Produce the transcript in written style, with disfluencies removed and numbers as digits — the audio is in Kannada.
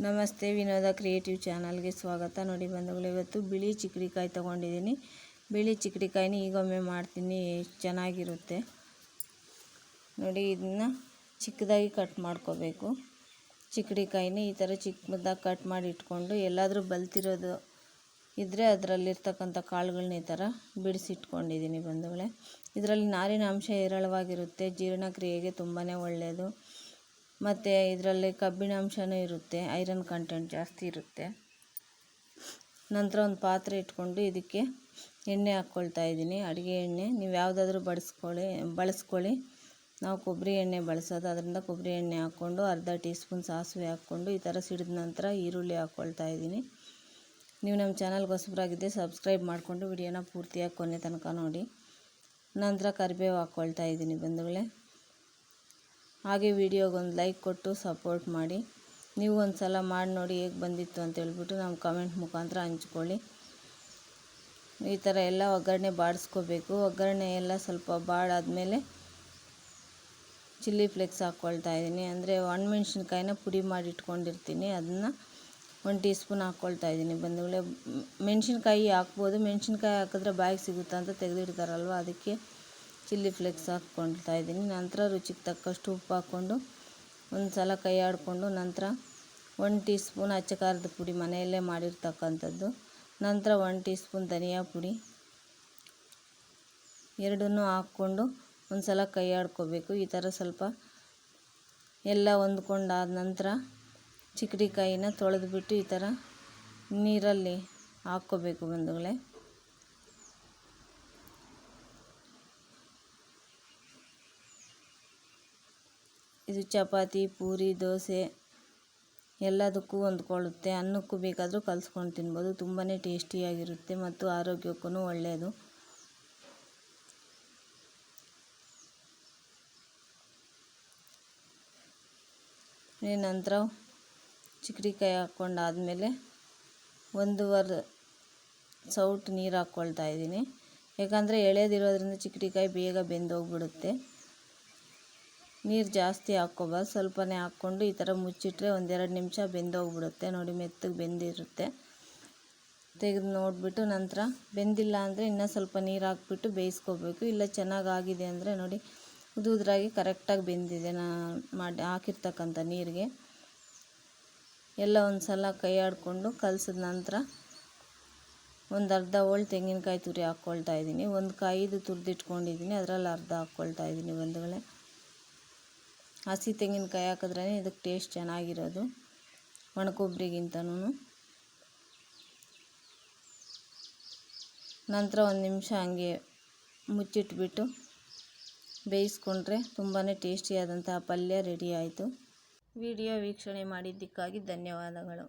ನಮಸ್ತೆ, ವಿನೋದ ಕ್ರಿಯೇಟಿವ್ ಚಾನಲ್ಗೆ ಸ್ವಾಗತ. ನೋಡಿ ಬಂಧುಗಳು, ಇವತ್ತು ಬಿಳಿ ಚಿಕ್ಕಡಿಕಾಯಿ ತೊಗೊಂಡಿದ್ದೀನಿ. ಬಿಳಿ ಚಿಕ್ಕಡಿಕಾಯಿನ ಈಗೊಮ್ಮೆ ಮಾಡ್ತೀನಿ, ಚೆನ್ನಾಗಿರುತ್ತೆ. ನೋಡಿ, ಇದನ್ನು ಚಿಕ್ಕದಾಗಿ ಕಟ್ ಮಾಡ್ಕೋಬೇಕು. ಚಿಕ್ಕಡಿಕಾಯಿನ ಈ ಥರ ಚಿಕ್ಕದಾಗಿ ಕಟ್ ಮಾಡಿ ಇಟ್ಕೊಂಡು, ಎಲ್ಲಾದರೂ ಬಲ್ತಿರೋದು ಇದ್ದರೆ ಅದರಲ್ಲಿರ್ತಕ್ಕಂಥ ಕಾಳುಗಳನ್ನ ಈ ಥರ ಬಿಡಿಸಿಟ್ಕೊಂಡಿದ್ದೀನಿ ಬಂಧುಗಳೇ. ಇದರಲ್ಲಿ ನಾರಿನ ಅಂಶ ಹೇರಳವಾಗಿರುತ್ತೆ, ಜೀರ್ಣಕ್ರಿಯೆಗೆ ತುಂಬಾ ಒಳ್ಳೆಯದು. ಮತ್ತು ಇದರಲ್ಲಿ ಕಬ್ಬಿಣಾಂಶನೂ ಇರುತ್ತೆ, ಐರನ್ ಕಂಟೆಂಟ್ ಜಾಸ್ತಿ ಇರುತ್ತೆ. ನಂತರ ಒಂದು ಪಾತ್ರೆ ಇಟ್ಕೊಂಡು ಇದಕ್ಕೆ ಎಣ್ಣೆ ಹಾಕ್ಕೊಳ್ತಾ ಇದ್ದೀನಿ, ಅಡುಗೆ ಎಣ್ಣೆ. ನೀವು ಯಾವುದಾದ್ರೂ ಬಳಸ್ಕೊಳ್ಳಿ. ನಾವು ಕೊಬ್ಬರಿ ಎಣ್ಣೆ ಬಳಸೋದು, ಅದರಿಂದ ಕೊಬ್ಬರಿ ಎಣ್ಣೆ ಹಾಕ್ಕೊಂಡು ಅರ್ಧ ಟೀ ಸ್ಪೂನ್ ಸಾಸಿವೆ ಹಾಕ್ಕೊಂಡು ಈ ಥರ ಸಿಡಿದ ನಂತರ ಈರುಳ್ಳಿ ಹಾಕ್ಕೊಳ್ತಾ ಇದ್ದೀನಿ. ನೀವು ನಮ್ಮ ಚಾನಲ್ಗೆ ಹೊಸಬರಾಗಿದ್ದರೆ ಸಬ್ಸ್ಕ್ರೈಬ್ ಮಾಡಿಕೊಂಡು ವಿಡಿಯೋನ ಪೂರ್ತಿಯಾಗಿ ಕೊನೆ ತನಕ ನೋಡಿ. ನಂತರ ಕರಿಬೇವು ಹಾಕ್ಕೊಳ್ತಾ ಇದ್ದೀನಿ ಬಂಧುಗಳೇ. ಹಾಗೆ ವಿಡಿಯೋಗೊಂದು ಲೈಕ್ ಕೊಟ್ಟು ಸಪೋರ್ಟ್ ಮಾಡಿ. ನೀವು ಒಂದು ಸಲ ಮಾಡಿ ನೋಡಿ ಹೇಗೆ ಬಂದಿತ್ತು ಅಂತ ಹೇಳ್ಬಿಟ್ಟು ನಮ್ಮ ಕಮೆಂಟ್ ಮುಖಾಂತರ ಹಂಚ್ಕೊಳ್ಳಿ. ಈ ಥರ ಎಲ್ಲ ಒಗ್ಗರಣೆ ಬಾಡಿಸ್ಕೋಬೇಕು. ಒಗ್ಗರಣೆ ಎಲ್ಲ ಸ್ವಲ್ಪ ಬಾಡಾದಮೇಲೆ ಚಿಲ್ಲಿ ಫ್ಲೇಕ್ಸ್ ಹಾಕ್ಕೊಳ್ತಾ ಇದ್ದೀನಿ. ಅಂದರೆ ಒಣಮೆಣ್ಸಿನ್ಕಾಯಿನ ಪುಡಿ ಮಾಡಿ ಇಟ್ಕೊಂಡಿರ್ತೀನಿ, ಅದನ್ನು 1 ಟೀ ಸ್ಪೂನ್ ಹಾಕ್ಕೊಳ್ತಾ ಇದ್ದೀನಿ ಬಂಧುಗಳೇ. ಮೆಣಸಿನ್ಕಾಯಿ ಹಾಕ್ಬೋದು, ಮೆಣಸಿನ್ಕಾಯಿ ಹಾಕಿದ್ರೆ ಬಾಯಿಗೆ ಸಿಗುತ್ತಾ ಅಂತ ತೆಗೆದಿಡ್ತಾರಲ್ವ, ಅದಕ್ಕೆ ಚಿಲ್ಲಿ ಫ್ಲೇಕ್ಸ್ ಹಾಕ್ಕೊಳ್ತಾ ಇದ್ದೀನಿ. ನಂತರ ರುಚಿಗೆ ತಕ್ಕಷ್ಟು ಉಪ್ಪು ಹಾಕ್ಕೊಂಡು ಒಂದು ಸಲ ಕೈ ಆಡಿಕೊಂಡು, ನಂತರ 1 ಟೀ ಸ್ಪೂನ್ ಅಚ್ಚ ಖಾರದ ಪುಡಿ ಮನೆಯಲ್ಲೇ ಮಾಡಿರ್ತಕ್ಕಂಥದ್ದು, ನಂತರ 1 ಟೀ ಸ್ಪೂನ್ ಧನಿಯಾ ಪುಡಿ, ಎರಡನ್ನೂ ಹಾಕ್ಕೊಂಡು ಒಂದು ಸಲ ಕೈ ಆಡ್ಕೋಬೇಕು. ಈ ಥರ ಸ್ವಲ್ಪ ಎಲ್ಲ ಹೊಂದ್ಕೊಂಡಾದ ನಂತರ ಚಿಕ್ಕಡಿಕಾಯಿನ ತೊಳೆದುಬಿಟ್ಟು ಈ ಥರ ನೀರಲ್ಲಿ ಹಾಕ್ಕೋಬೇಕು ಬಂಧುಗಳೇ. ಇದು ಚಪಾತಿ, ಪೂರಿ, ದೋಸೆ ಎಲ್ಲದಕ್ಕೂ ಹೊಂದ್ಕೊಳ್ಳುತ್ತೆ. ಅನ್ನಕ್ಕೂ ಬೇಕಾದರೂ ಕಲಿಸ್ಕೊಂಡು ತಿನ್ಬೋದು. ತುಂಬಾ ಟೇಸ್ಟಿಯಾಗಿರುತ್ತೆ ಮತ್ತು ಆರೋಗ್ಯಕ್ಕೂ ಒಳ್ಳೆಯದು. ನಂತರ ಚಿಕ್ಕಡಿಕಾಯಿ ಹಾಕ್ಕೊಂಡಾದಮೇಲೆ 1.5 ಸೌಟು ನೀರು ಹಾಕ್ಕೊಳ್ತಾ ಇದ್ದೀನಿ. ಯಾಕಂದರೆ ಎಳೆದಿರೋದ್ರಿಂದ ಚಿಕ್ಕಡಿಕಾಯಿ ಬೇಗ ಬೆಂದೋಗ್ಬಿಡುತ್ತೆ. ನೀರು ಜಾಸ್ತಿ ಹಾಕ್ಕೋಬಾರ್ದು, ಸ್ವಲ್ಪನೇ ಹಾಕ್ಕೊಂಡು ಈ ಥರ ಮುಚ್ಚಿಟ್ರೆ 1-2 ನಿಮಿಷ ಬೆಂದೋಗ್ಬಿಡುತ್ತೆ. ನೋಡಿ, ಮೆತ್ತಗೆ ಬೆಂದಿರುತ್ತೆ. ತೆಗೆದು ನೋಡಿಬಿಟ್ಟು ನಂತರ ಬೆಂದಿಲ್ಲ ಅಂದರೆ ಇನ್ನೂ ಸ್ವಲ್ಪ ನೀರು ಹಾಕ್ಬಿಟ್ಟು ಬೇಯಿಸ್ಕೋಬೇಕು. ಇಲ್ಲ ಚೆನ್ನಾಗಾಗಿದೆ ಅಂದರೆ ನೋಡಿ, ಉದುರಾಗಿ ಕರೆಕ್ಟಾಗಿ ಬೆಂದಿದೆ. ಮಾಡಿ ಹಾಕಿರ್ತಕ್ಕಂಥ ನೀರಿಗೆ ಎಲ್ಲ ಒಂದು ಸಲ ಕೈ ಆಡಿಕೊಂಡು ಕಲಸಿದ ನಂತರ ಒಂದು ಅರ್ಧ ಹೋಳು ತೆಂಗಿನಕಾಯಿ ತುರಿ ಹಾಕ್ಕೊಳ್ತಾ ಇದ್ದೀನಿ. ಒಂದು ಕಾಯಿದು ತುರಿದಿಟ್ಕೊಂಡಿದ್ದೀನಿ, ಅದರಲ್ಲಿ ಅರ್ಧ ಹಾಕ್ಕೊಳ್ತಾ ಇದ್ದೀನಿ ಬಂಧುಗಳೇ. ಹಸಿ ತೆಂಗಿನಕಾಯಿ ಹಾಕಿದ್ರೇ ಇದಕ್ಕೆ ಟೇಸ್ಟ್ ಚೆನ್ನಾಗಿರೋದು, ಒಣ ಕೊಬ್ಬರಿಗಿಂತನೂ. ನಂತರ 1 ನಿಮಿಷ ಹಂಗೆ ಮುಚ್ಚಿಟ್ಬಿಟ್ಟು ಬೇಯಿಸ್ಕೊಂಡ್ರೆ ತುಂಬಾ ಟೇಸ್ಟಿಯಾದಂತಹ ಪಲ್ಯ ರೆಡಿ ಆಯಿತು. ವಿಡಿಯೋ ವೀಕ್ಷಣೆ ಮಾಡಿದ್ದಕ್ಕಾಗಿ ಧನ್ಯವಾದಗಳು.